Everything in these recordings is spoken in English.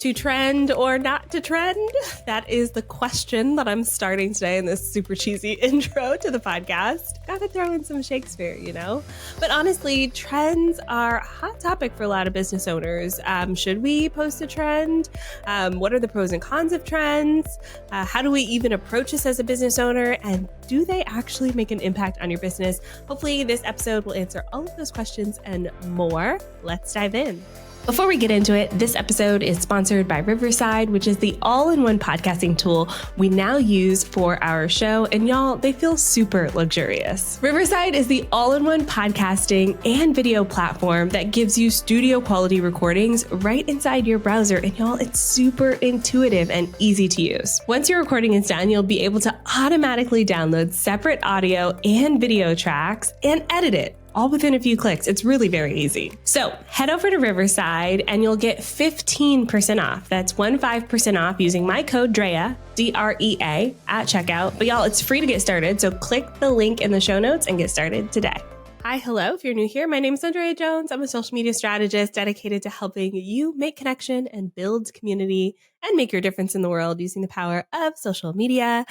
To trend or not to trend? That is the question that I'm starting today in this super cheesy intro to the podcast. Gotta throw in some Shakespeare, you know? But honestly, trends are a hot topic for a lot of business owners. Should we post a trend? What are the pros and cons of trends? How do we even approach this as a business owner? And do they actually make an impact on your business? Hopefully this episode will answer all of those questions and more. Let's dive in. Before we get into it, this episode is sponsored by Riverside, which is the all-in-one podcasting tool we now use for our show. And y'all, they feel super luxurious. Riverside is the all-in-one podcasting and video platform that gives you studio quality recordings right inside your browser. And y'all, it's super intuitive and easy to use. Once your recording is done, you'll be able to automatically download separate audio and video tracks and edit it all within a few clicks. It's really very easy. So head over to Riverside and you'll get 15% off. That's 15% off using my code DREA, D-R-E-A, at checkout. But y'all, it's free to get started. So click the link in the show notes and get started today. Hi, hello. If you're new here, my name is ANDREA Jones. I'm a social media strategist dedicated to helping you make connection and build community and make your difference in the world using the power of social media.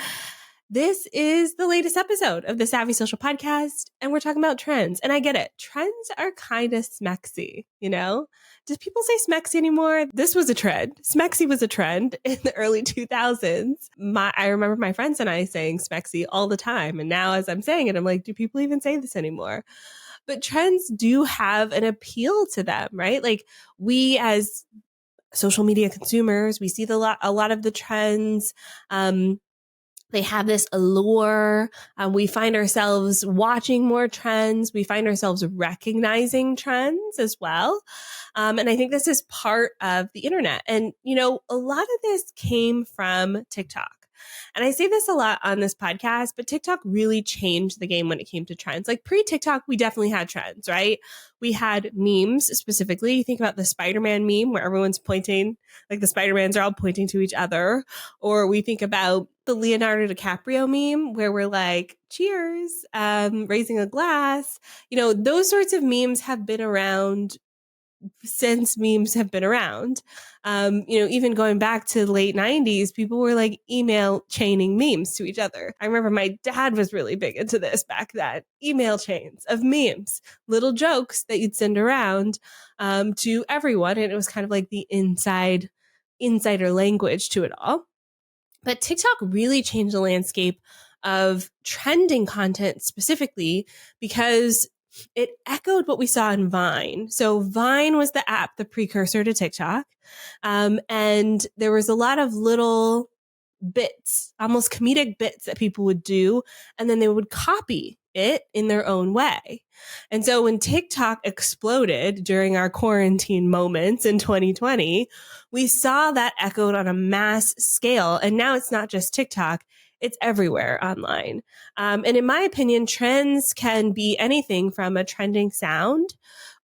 This is the latest episode of the Savvy Social Podcast, and we're talking about trends. And I get it. Trends are kind of smexy, you know? Do people say smexy anymore? This was a trend. Smexy was a trend in the early 2000s. I remember my friends and I saying smexy all the time. And now as I'm saying it, I'm like, do people even say this anymore? But trends do have an appeal to them, right? Like we as social media consumers, we see a lot of the trends. They have this allure. We find ourselves watching more trends. We find ourselves recognizing trends as well. And I think this is part of the internet. And, you know, a lot of this came from TikTok. And I say this a lot on this podcast, but TikTok really changed the game when it came to trends. Like pre-TikTok, we definitely had trends, right? We had memes specifically. You think about the Spider-Man meme where everyone's pointing, like the Spider-Mans are all pointing to each other. Or we think about the Leonardo DiCaprio meme where we're like, cheers, raising a glass. You know, those sorts of memes have been around since memes have been around. You know, even going back to the late 90s, people were like email chaining memes to each other. I remember my dad was really big into this back then. Email chains of memes, little jokes that you'd send around to everyone. And it was kind of like the insider language to it all. But TikTok really changed the landscape of trending content specifically because it echoed what we saw in Vine. So Vine was the app, the precursor to TikTok. And there was a lot of little bits, almost comedic bits that people would do, and then they would copy it in their own way. And so when TikTok exploded during our quarantine moments in 2020, we saw that echoed on a mass scale. And now it's not just TikTok. It's everywhere online. And in my opinion, trends can be anything from a trending sound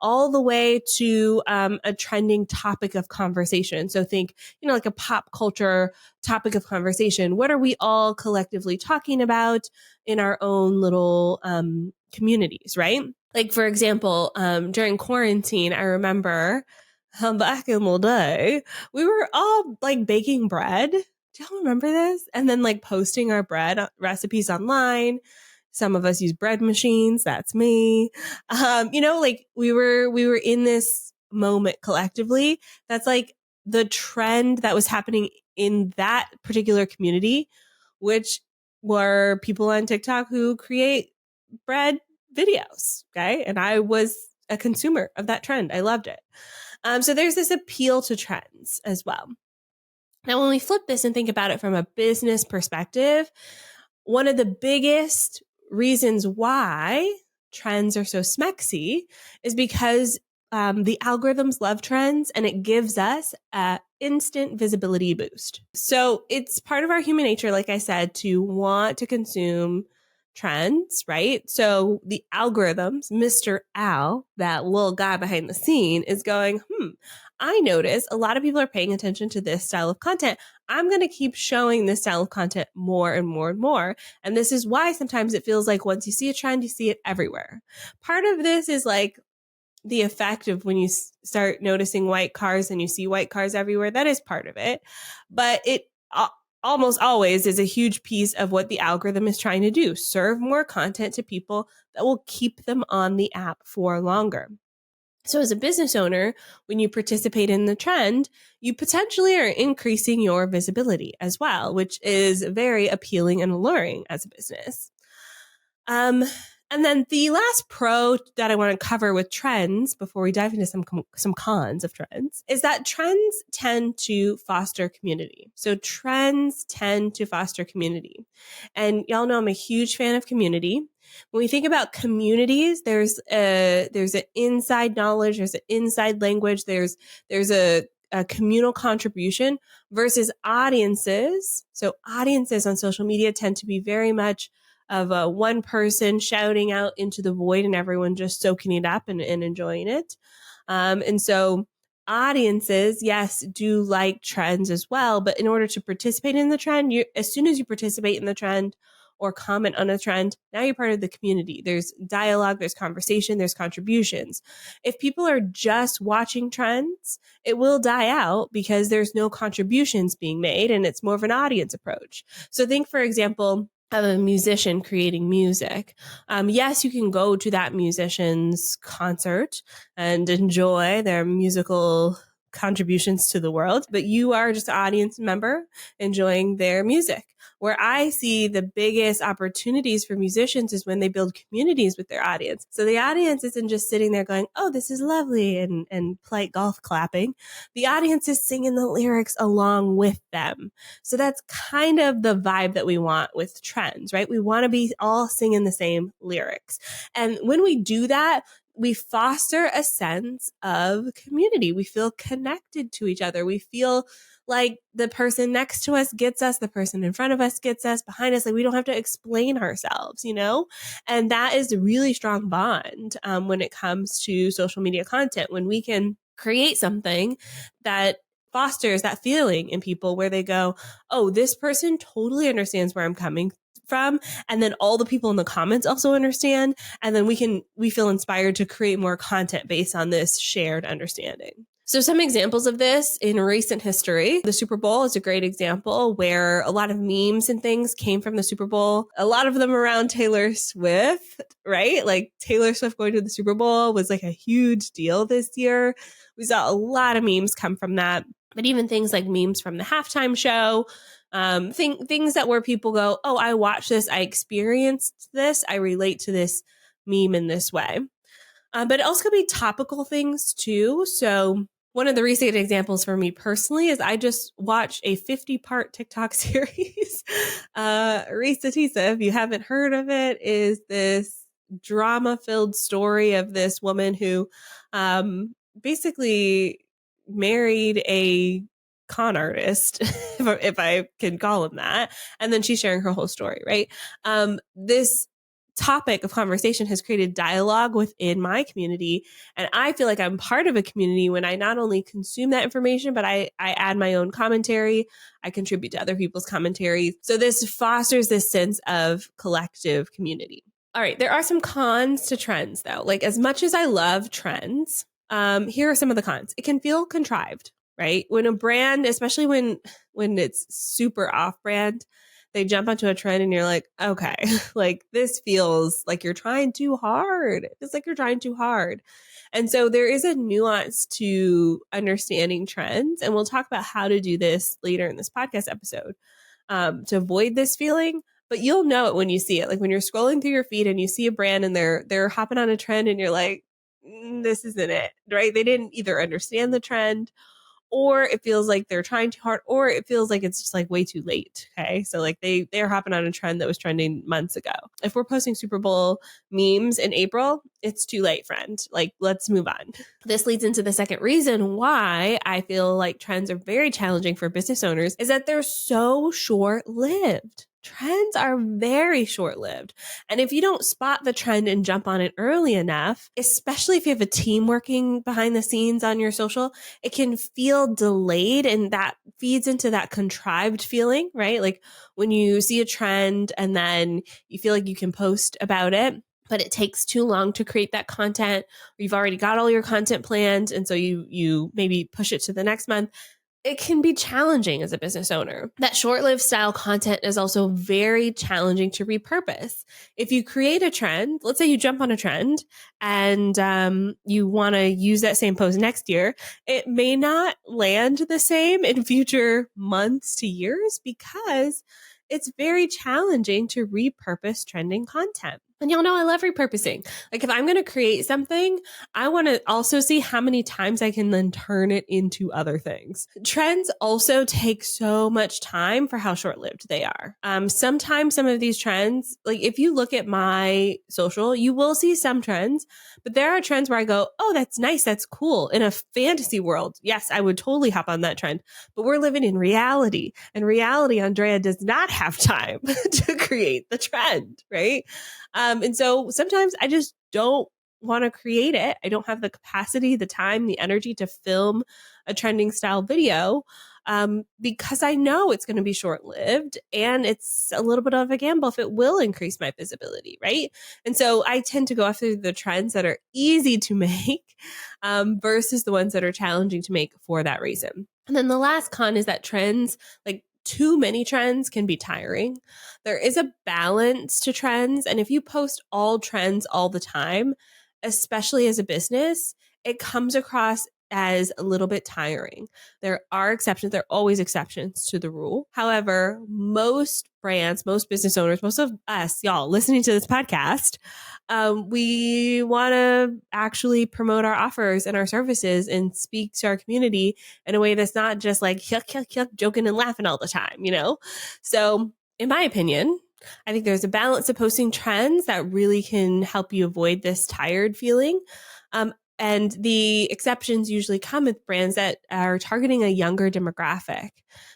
all the way to a trending topic of conversation. So think, you know, like a pop culture topic of conversation. What are we all collectively talking about in our own little communities, right? Like, for example, during quarantine, I remember back in the day, we were all like baking bread. Do y'all remember this? And then like posting our bread recipes online. Some of us use bread machines. That's me. You know, like we were in this moment collectively. That's like the trend that was happening in that particular community, which were people on TikTok who create bread videos. Okay. And I was a consumer of that trend. I loved it. So there's this appeal to trends as well. Now, when we flip this and think about it from a business perspective, one of the biggest reasons why trends are so smexy is because the algorithms love trends and it gives us an instant visibility boost. So it's part of our human nature, like I said, to want to consume trends, right? So the algorithms, Mr. Al, that little guy behind the scene, is going, I notice a lot of people are paying attention to this style of content. I'm going to keep showing this style of content more and more and more. And this is why sometimes it feels like once you see a trend, you see it everywhere. Part of this is like the effect of when you start noticing white cars and you see white cars everywhere. That is part of it. But it almost always is a huge piece of what the algorithm is trying to do: serve more content to people that will keep them on the app for longer. So as a business owner, when you participate in the trend, you potentially are increasing your visibility as well, which is very appealing and alluring as a business. And then the last pro that I want to cover with trends before we dive into some cons of trends is that trends tend to foster community. So trends tend to foster community. And y'all know I'm a huge fan of community. When we think about communities, there's an inside knowledge, there's an inside language, there's a communal contribution versus audiences. So audiences on social media tend to be very much of a one person shouting out into the void and everyone just soaking it up and enjoying it. And so audiences, yes, do like trends as well. But in order to participate in the trend, as soon as you participate in the trend or comment on a trend, now you're part of the community. There's dialogue, there's conversation, there's contributions. If people are just watching trends, it will die out because there's no contributions being made and it's more of an audience approach. So think, for example, of a musician creating music. Yes, you can go to that musician's concert and enjoy their musical contributions to the world, but you are just an audience member enjoying their music. Where I see the biggest opportunities for musicians is when they build communities with their audience. So the audience isn't just sitting there going, oh, this is lovely, and polite golf clapping. The audience is singing the lyrics along with them. So that's kind of the vibe that we want with trends, right? We want to be all singing the same lyrics. And when we do that, we foster a sense of community. We feel connected to each other. We feel like the person next to us gets us, the person in front of us gets us, behind us. Like we don't have to explain ourselves, you know? And that is a really strong bond when it comes to social media content, when we can create something that fosters that feeling in people where they go, oh, this person totally understands where I'm coming from. And then all the people in the comments also understand. And then we feel inspired to create more content based on this shared understanding. So some examples of this in recent history, the Super Bowl is a great example where a lot of memes and things came from the Super Bowl. A lot of them around Taylor Swift, right? Like Taylor Swift going to the Super Bowl was like a huge deal this year. We saw a lot of memes come from that, but even things like memes from the halftime show, things that where people go, oh, I watched this, I experienced this, I relate to this meme in this way. But it also could be topical things too. So one of the recent examples for me personally is I just watched a 50-part TikTok series. Risa Tisa, if you haven't heard of it, is this drama-filled story of this woman who basically married a con artist, if I can call him that. And then she's sharing her whole story, right? This topic of conversation has created dialogue within my community. And I feel like I'm part of a community when I not only consume that information, but I add my own commentary. I contribute to other people's commentaries. So this fosters this sense of collective community. All right. There are some cons to trends though. Like as much as I love trends, here are some of the cons. It can feel contrived, right? When a brand, especially when it's super off brand, they jump onto a trend and you're like, okay, like this feels like you're trying too hard. It's like you're trying too hard. And so there is a nuance to understanding trends. And we'll talk about how to do this later in this podcast episode to avoid this feeling. But you'll know it when you see it. Like when you're scrolling through your feed and you see a brand and they're hopping on a trend and you're like, this isn't it, right? They didn't either understand the trend, or it feels like they're trying too hard, or it feels like it's just like way too late. Okay. So like they're hopping on a trend that was trending months ago. If we're posting Super Bowl memes in April, it's too late, friend. Like, let's move on. This leads into the second reason why I feel like trends are very challenging for business owners is that they're so short-lived. Trends are very short-lived. And if you don't spot the trend and jump on it early enough, especially if you have a team working behind the scenes on your social, it can feel delayed, and that feeds into that contrived feeling, right? Like when you see a trend and then you feel like you can post about it, but it takes too long to create that content, or you've already got all your content planned, and so you maybe push it to the next month, it can be challenging as a business owner. That short-lived style content is also very challenging to repurpose. If you create a trend, let's say you jump on a trend and you want to use that same post next year, it may not land the same in future months to years because it's very challenging to repurpose trending content. And y'all know I love repurposing. Like if I'm going to create something, I want to also see how many times I can then turn it into other things. Trends also take so much time for how short-lived they are. Sometimes some of these trends, like if you look at my social, you will see some trends, but there are trends where I go, oh, that's nice. That's cool. In a fantasy world, yes, I would totally hop on that trend, but we're living in reality, and reality, Andrea does not have time to create the trend, right? And so sometimes I just don't want to create it. I don't have the capacity, the time, the energy to film a trending style video because I know it's going to be short-lived and it's a little bit of a gamble if it will increase my visibility, right? And so I tend to go after the trends that are easy to make versus the ones that are challenging to make for that reason. And then the last con is that trends, like too many trends, can be tiring. There is a balance to trends. And if you post all trends all the time, especially as a business, it comes across as a little bit tiring. There are exceptions. There are always exceptions to the rule. However, most brands, most business owners, most of us, y'all listening to this podcast, we want to actually promote our offers and our services and speak to our community in a way that's not just like yuck, yuck, yuck, joking and laughing all the time, you know? So in my opinion, I think there's a balance of posting trends that really can help you avoid this tired feeling. And the exceptions usually come with brands that are targeting a younger demographic.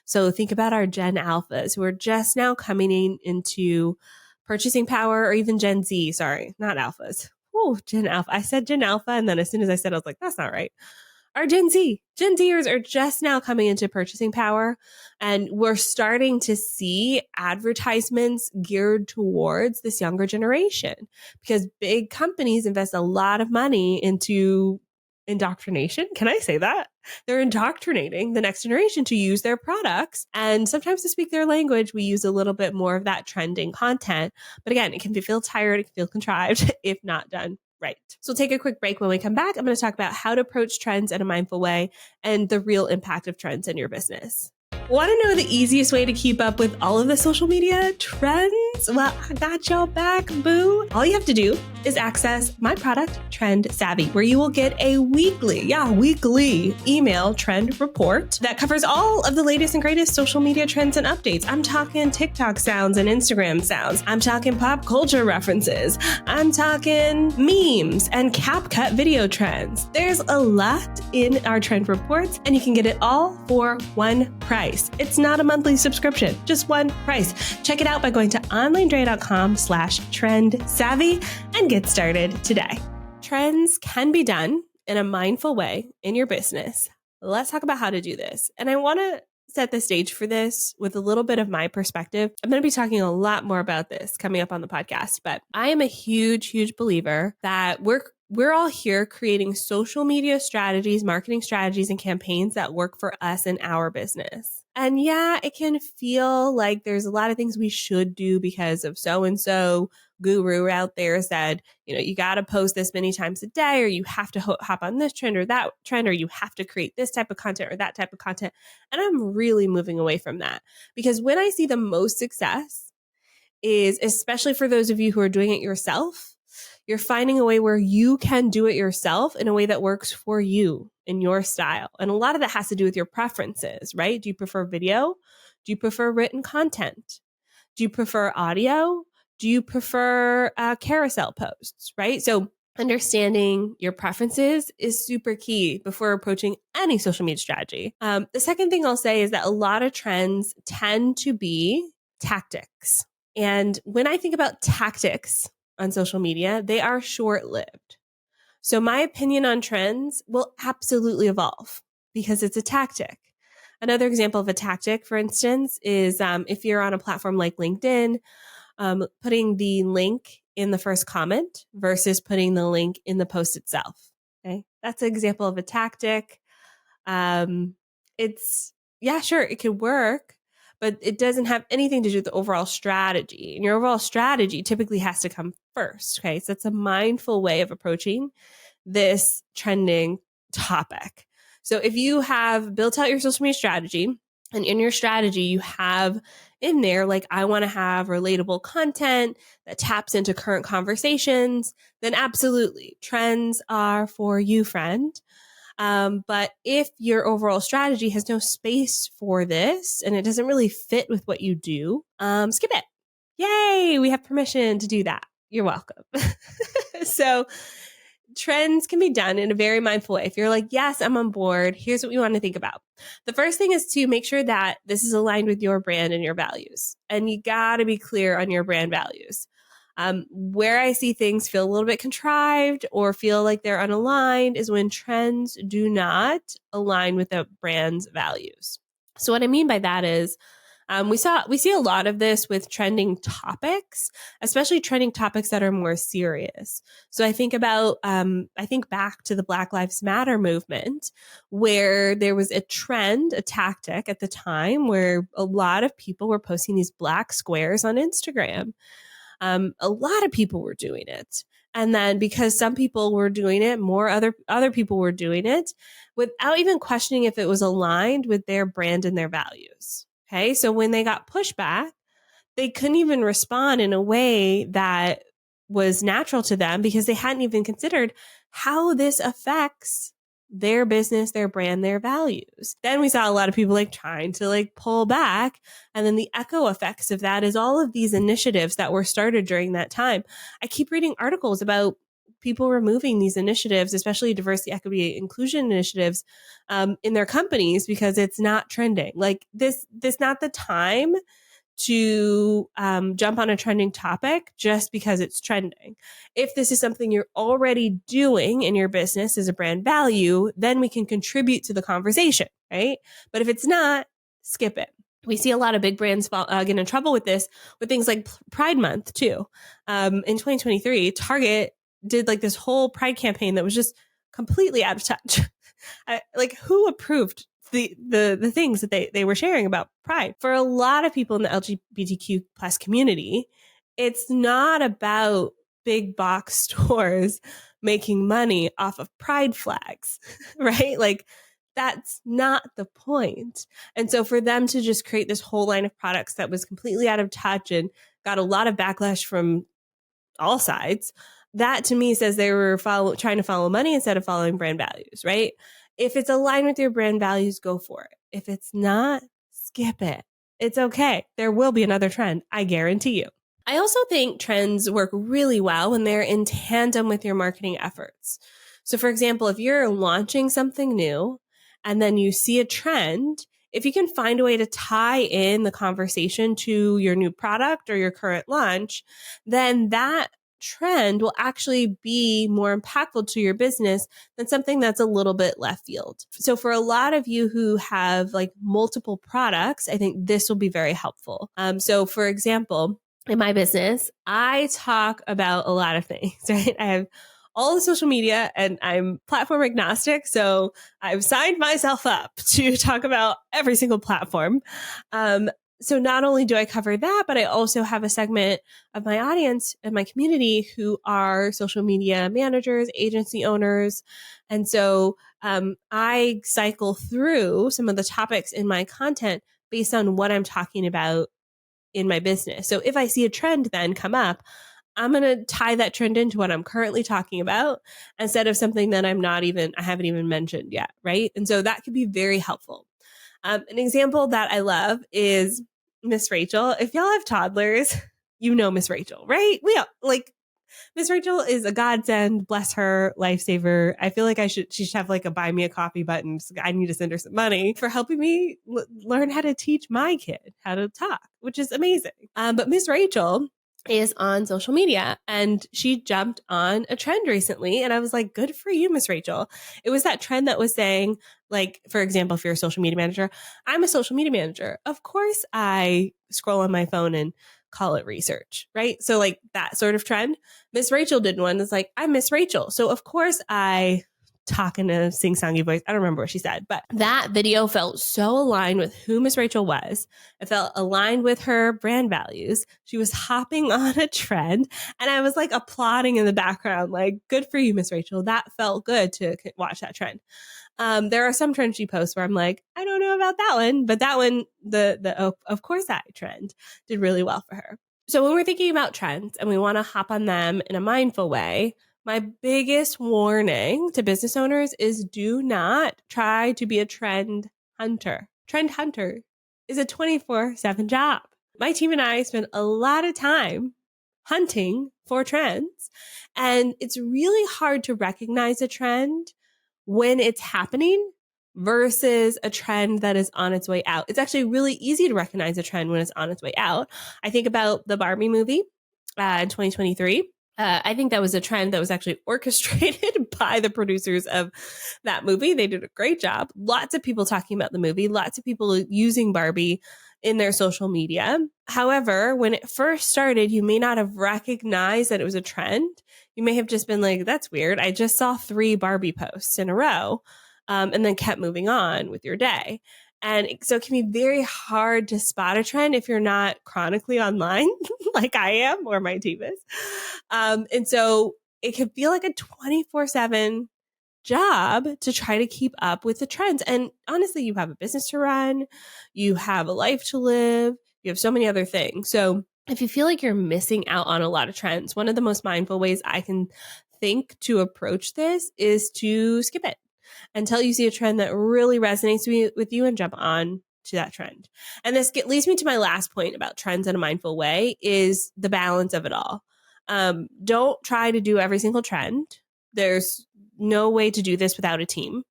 So think about our Gen Alphas who are just now coming into purchasing power, or even Gen Z. Sorry, not Alphas. Oh, Gen Alpha. I said Gen Alpha, and then as soon as I said, I was like, that's not right. Our Gen Zers are just now coming into purchasing power, and we're starting to see advertisements geared towards this younger generation because big companies invest a lot of money into indoctrination. Can I say that? They're indoctrinating the next generation to use their products. And sometimes to speak their language, we use a little bit more of that trending content. But again, it can feel tired, it can feel contrived if not done right. So we'll take a quick break. When we come back, I'm going to talk about how to approach trends in a mindful way and the real impact of trends in your business. Want to know the easiest way to keep up with all of the social media trends? Well, I got y'all back, boo. All you have to do is access my product, Trend Savvy, where you will get a weekly email trend report that covers all of the latest and greatest social media trends and updates. I'm talking TikTok sounds and Instagram sounds. I'm talking pop culture references. I'm talking memes and CapCut video trends. There's a lot in our trend reports, and you can get it all for one price. It's not a monthly subscription, just one price. Check it out by going to onlinedrea.com/trend savvy and get started today. Trends can be done in a mindful way in your business. Let's talk about how to do this. And I want to set the stage for this with a little bit of my perspective. I'm going to be talking a lot more about this coming up on the podcast, but I am a huge believer that we're all here creating social media strategies, marketing strategies, and campaigns that work for us in our business. And yeah, it can feel like there's a lot of things we should do because of so-and-so guru out there said, you got to post this many times a day, or you have to hop on this trend or that trend, or you have to create this type of content or that type of content. And I'm really moving away from that, because when I see the most success is, especially for those of you who are doing it yourself, you're finding a way where you can do it yourself in a way that works for you in your style. And a lot of that has to do with your preferences, right? Do you prefer video? Do you prefer written content? Do you prefer audio? Do you prefer carousel posts, right? So understanding your preferences is super key before approaching any social media strategy. The second thing I'll say is that a lot of trends tend to be tactics. And when I think about tactics on social media, they are short-lived. So my opinion on trends will absolutely evolve because it's a tactic. Another example of a tactic, for instance, is if you're on a platform like LinkedIn, putting the link in the first comment versus putting the link in the post itself. Okay. That's an example of a tactic. Yeah, sure, it could work, but it doesn't have anything to do with the overall strategy. And your overall strategy typically has to come first. Okay. So it's a mindful way of approaching this trending topic. So if you have built out your social media strategy, and in your strategy, you have in there, like, I want to have relatable content that taps into current conversations, then absolutely, trends are for you, friend. But if your overall strategy has no space for this and it doesn't really fit with what you do, skip it. Yay, we have permission to do that. You're welcome. So trends can be done in a very mindful way. If you're like, yes, I'm on board, here's what we want to think about. The first thing is to make sure that this is aligned with your brand and your values. And you got to be clear on your brand values. Where I see things feel a little bit contrived or feel like they're unaligned is when trends do not align with the brand's values. So what I mean by that is, we see a lot of this with trending topics, especially trending topics that are more serious. So I think back to the Black Lives Matter movement, where there was a tactic at the time where a lot of people were posting these black squares on Instagram. A lot of people were doing it. And then because some people were doing it, more other people were doing it without even questioning if it was aligned with their brand and their values. Okay. So when they got pushback, they couldn't even respond in a way that was natural to them because they hadn't even considered how this affects their business, their brand, their values. Then we saw a lot of people trying to pull back. And then the echo effects of that is all of these initiatives that were started during that time. I keep reading articles about people removing these initiatives, especially diversity, equity, inclusion initiatives, in their companies because it's not trending. This not the time to jump on a trending topic just because it's trending. If this is something you're already doing in your business as a brand value, then we can contribute to the conversation, right? But if it's not, skip it. We see a lot of big brands get in trouble with this, with things like Pride Month too. In 2023, Target did this whole Pride campaign that was just completely out of touch. Who approved the things that they were sharing about Pride? For a lot of people in the LGBTQ plus community, it's not about big box stores making money off of Pride flags, right? That's not the point. And so for them to just create this whole line of products that was completely out of touch and got a lot of backlash from all sides, that to me says they were trying to follow money instead of following brand values, right? If it's aligned with your brand values, go for it. If it's not, skip it. It's okay. There will be another trend. I guarantee you. I also think trends work really well when they're in tandem with your marketing efforts. So for example, if you're launching something new and then you see a trend, if you can find a way to tie in the conversation to your new product or your current launch, then that trend will actually be more impactful to your business than something that's a little bit left field. So for a lot of you who have multiple products, I think this will be very helpful. So for example, in my business, I talk about a lot of things, right? I have all the social media and I'm platform agnostic. So I've signed myself up to talk about every single platform. So not only do I cover that, but I also have a segment of my audience and my community who are social media managers, agency owners. And so I cycle through some of the topics in my content based on what I'm talking about in my business. So if I see a trend then come up, I'm going to tie that trend into what I'm currently talking about instead of something that I haven't even mentioned yet. Right. And so that could be very helpful. An example that I love is Miss Rachel. If y'all have toddlers, you know Miss Rachel, right? We all, Miss Rachel is a godsend, bless her, lifesaver. I feel like she should have a buy me a coffee button. So I need to send her some money for helping me learn how to teach my kid how to talk, which is amazing. But Miss Rachel is on social media and she jumped on a trend recently. And I was like, good for you, Miss Rachel. It was that trend that was saying, for example, if you're a social media manager, I'm a social media manager. Of course, I scroll on my phone and call it research, right? So like that sort of trend. Miss Rachel did one. It's like, I'm Miss Rachel. So of course I talk in a sing-songy voice. I don't remember what she said, but that video felt so aligned with who Miss Rachel was. It felt aligned with her brand values. She was hopping on a trend, and I was like applauding in the background, like, good for you, Miss Rachel. That felt good to watch that trend. There are some trends she posts where I'm like, I don't know about that one, but that one, the of course that trend did really well for her. So when we're thinking about trends and we want to hop on them in a mindful way, my biggest warning to business owners is do not try to be a trend hunter. Trend hunter is a 24/7 job. My team and I spend a lot of time hunting for trends, and it's really hard to recognize a trend when it's happening versus a trend that is on its way out. It's actually really easy to recognize a trend when it's on its way out. I think about the Barbie movie in 2023. I think that was a trend that was actually orchestrated by the producers of that movie. They did a great job. Lots of people talking about the movie, lots of people using Barbie in their social media. However, when it first started, you may not have recognized that it was a trend. You may have just been like, that's weird. I just saw 3 Barbie posts in a row, and then kept moving on with your day. And so it can be very hard to spot a trend if you're not chronically online like I am or my team is. And so it can feel like a 24/7 job to try to keep up with the trends. And honestly, you have a business to run, you have a life to live, you have so many other things. So if you feel like you're missing out on a lot of trends, one of the most mindful ways I can think to approach this is to skip it until you see a trend that really resonates with you and jump on to that trend. And this leads me to my last point about trends in a mindful way is the balance of it all. Don't try to do every single trend. There's no way to do this without a team,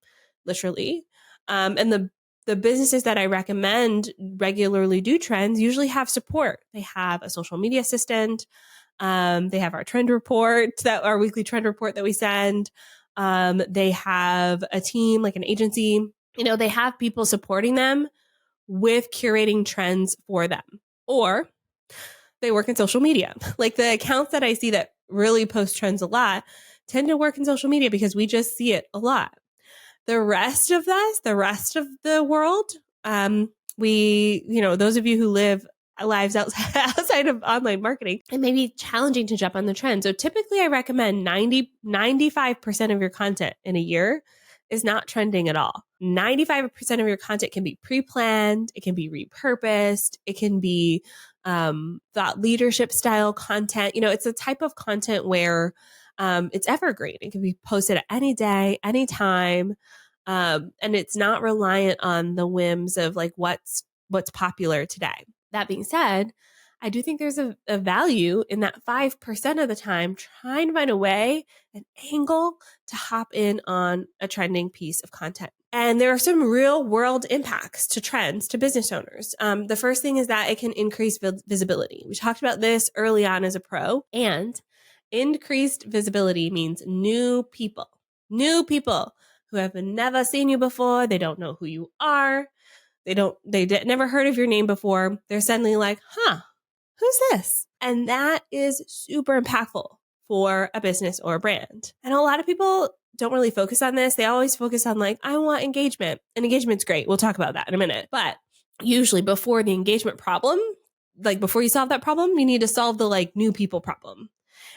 literally. And the businesses that I recommend regularly do trends usually have support. They have a social media assistant. They have our trend report, our weekly trend report that we send. They have a team, like an agency. They have people supporting them with curating trends for them. Or they work in social media. Like the accounts that I see that really post trends a lot tend to work in social media because we just see it a lot. The rest of us, the rest of the world, those of you who live lives outside of online marketing, it may be challenging to jump on the trend. So typically I recommend 95% of your content in a year is not trending at all. 95% of your content can be pre-planned. It can be repurposed. It can be thought leadership style content. It's a type of content where it's evergreen. It can be posted at any day, any time. And it's not reliant on the whims of like what's popular today. That being said, I do think there's a value in that 5% of the time trying to find a way, an angle to hop in on a trending piece of content. And there are some real world impacts to trends to business owners. The first thing is that it can increase visibility. We talked about this early on as a pro, and increased visibility means new people who have never seen you before. They don't know who you are. They never heard of your name before. They're suddenly like, who's this? And that is super impactful for a business or a brand. And a lot of people don't really focus on this. They always focus on like, I want engagement. And engagement's great. We'll talk about that in a minute. But usually before the engagement problem, like before you solve that problem, you need to solve the like new people problem.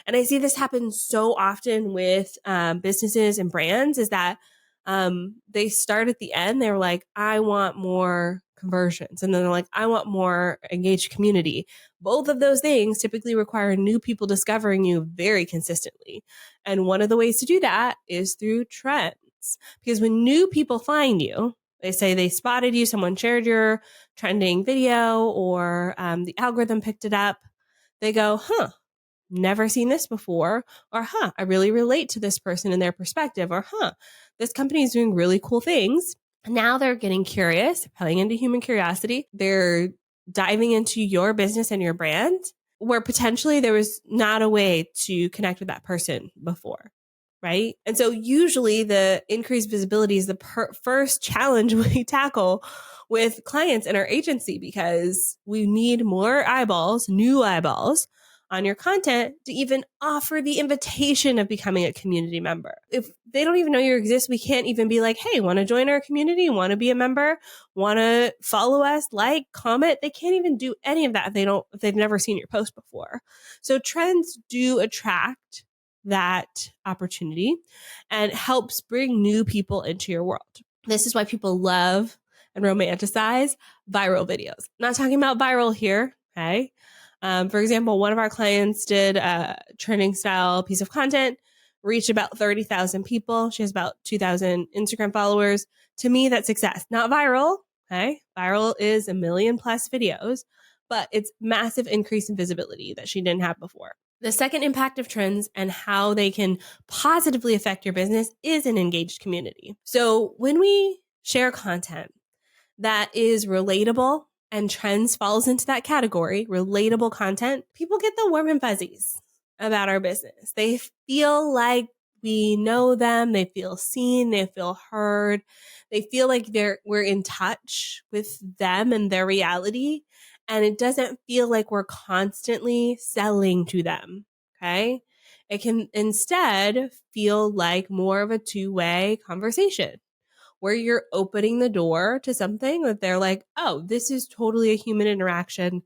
And I see this happen so often with businesses and brands is that they start at the end. They're like, I want more conversions. And then they're like, I want more engaged community. Both of those things typically require new people discovering you very consistently. And one of the ways to do that is through trends. Because when new people find you, they say they spotted you, someone shared your trending video, or the algorithm picked it up. They go, never seen this before, or I really relate to this person and their perspective, or this company is doing really cool things. Now they're getting curious, playing into human curiosity. They're diving into your business and your brand where potentially there was not a way to connect with that person before. right? And so usually the increased visibility is the first challenge we tackle with clients in our agency, because we need more eyeballs, new eyeballs on your content to even offer the invitation of becoming a community member. If they don't even know you exist, we can't even be like, hey, want to join our community? Want to be a member? Want to follow us? Like, comment? They can't even do any of that if they've never seen your post before. So trends do attract that opportunity and helps bring new people into your world. This is why people love and romanticize viral videos. Not talking about viral here, okay? For example, one of our clients did a trending style piece of content, reached about 30,000 people. She has about 2,000 Instagram followers. To me, that's success. Not viral, okay? Viral is 1 million plus videos, but it's massive increase in visibility that she didn't have before. The second impact of trends and how they can positively affect your business is an engaged community. So when we share content that is relatable, and trends falls into that category, relatable content, people get the warm and fuzzies about our business. They feel like we know them. They feel seen. They feel heard. They feel like we're in touch with them and their reality. And it doesn't feel like we're constantly selling to them. Okay. It can instead feel like more of a two-way conversation, where you're opening the door to something that they're like, oh, this is totally a human interaction.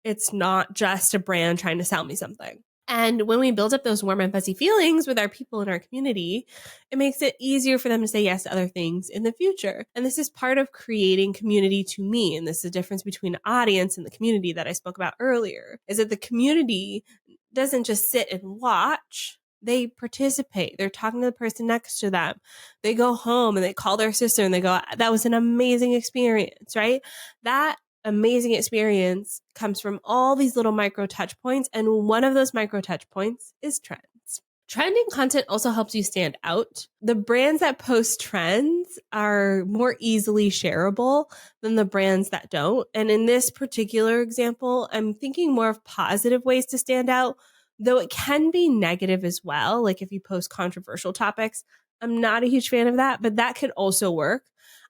It's not just a brand trying to sell me something. And when we build up those warm and fuzzy feelings with our people in our community, it makes it easier for them to say yes to other things in the future. And this is part of creating community to me. And this is the difference between the audience and the community that I spoke about earlier, is that the community doesn't just sit and watch. They participate. They're talking to the person next to them. They go home and they call their sister and they go, that was an amazing experience, right? That amazing experience comes from all these little micro touch points. And one of those micro touch points is trends. Trending content also helps you stand out. The brands that post trends are more easily shareable than the brands that don't. And in this particular example, I'm thinking more of positive ways to stand out, though it can be negative as well. Like if you post controversial topics, I'm not a huge fan of that, but that could also work.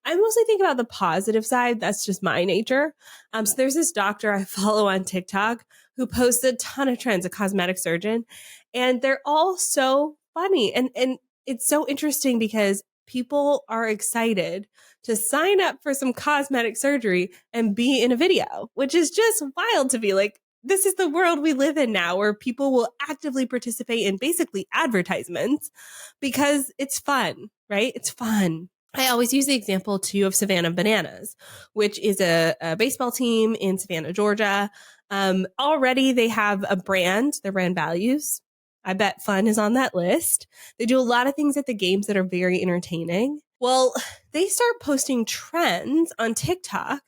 I mostly think about the positive side. That's just my nature. So there's this doctor I follow on TikTok who posts a ton of trends, a cosmetic surgeon, and they're all so funny. And it's so interesting because people are excited to sign up for some cosmetic surgery and be in a video, which is just wild to be like, this is the world we live in now, where people will actively participate in basically advertisements because it's fun, right? It's fun. I always use the example too of Savannah Bananas, which is a baseball team in Savannah, Georgia. Already they have a brand, their brand values. I bet fun is on that list. They do a lot of things at the games that are very entertaining. Well, they start posting trends on TikTok.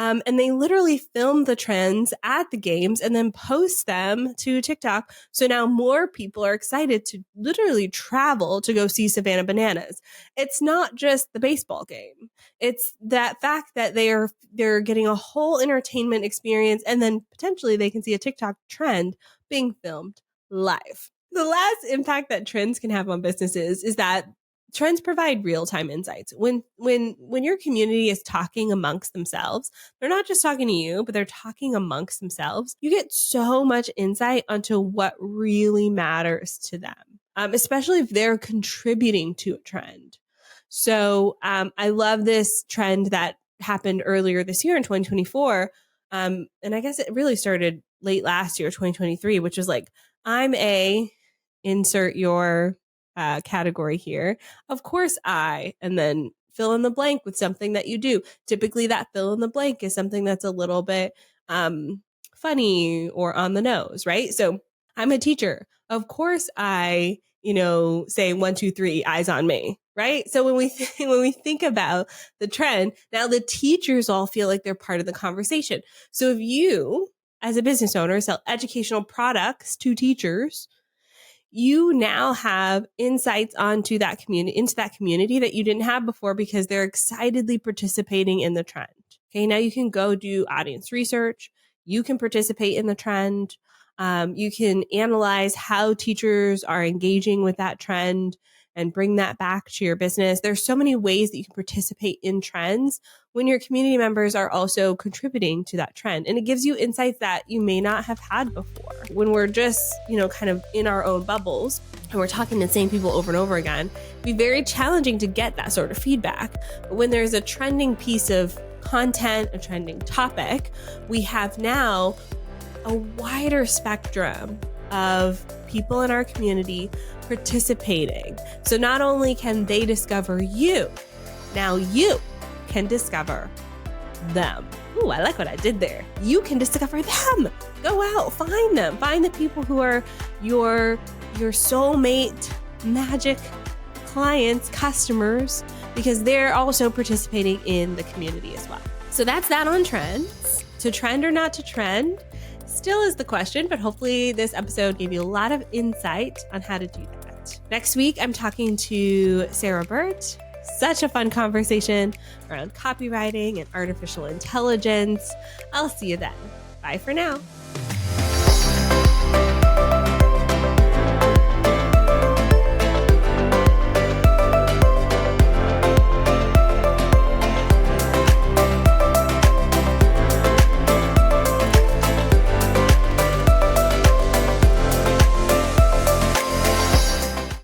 And they literally film the trends at the games and then post them to TikTok. So now more people are excited to literally travel to go see Savannah Bananas. It's not just the baseball game. It's that fact that they're getting a whole entertainment experience, and then potentially they can see a TikTok trend being filmed live. The last impact that trends can have on businesses is that trends provide real-time insights. When your community is talking amongst themselves, they're not just talking to you, but they're talking amongst themselves. You get so much insight onto what really matters to them, especially if they're contributing to a trend. So I love this trend that happened earlier this year in 2024. And I guess it really started late last year, 2023, which was like, I'm a insert your category here. Of course, and then fill in the blank with something that you do. Typically, that fill in the blank is something that's a little bit funny or on the nose, right? So I'm a teacher. Of course, I say 1, 2, 3, eyes on me, right? So when we think about the trend, now the teachers all feel like they're part of the conversation. So if you, as a business owner, sell educational products to teachers, you now have insights into that community that you didn't have before because they're excitedly participating in the trend. Okay, now you can go do audience research. You can participate in the trend. You can analyze how teachers are engaging with that trend and bring that back to your business. There's so many ways that you can participate in trends when your community members are also contributing to that trend. And it gives you insights that you may not have had before. When we're just, kind of in our own bubbles and we're talking to the same people over and over again, it'd be very challenging to get that sort of feedback. But when there's a trending piece of content, a trending topic, we have now a wider spectrum of people in our community participating. So not only can they discover you, now you can discover them. Ooh, I like what I did there. You can discover them. Go out, find them. Find the people who are your soulmate magic clients, customers, because they're also participating in the community as well. So that's that on trends. To trend or not to trend still is the question, but hopefully this episode gave you a lot of insight on how to do that. Next week, I'm talking to Sarah Burt. Such a fun conversation around copywriting and artificial intelligence. I'll see you then. Bye for now.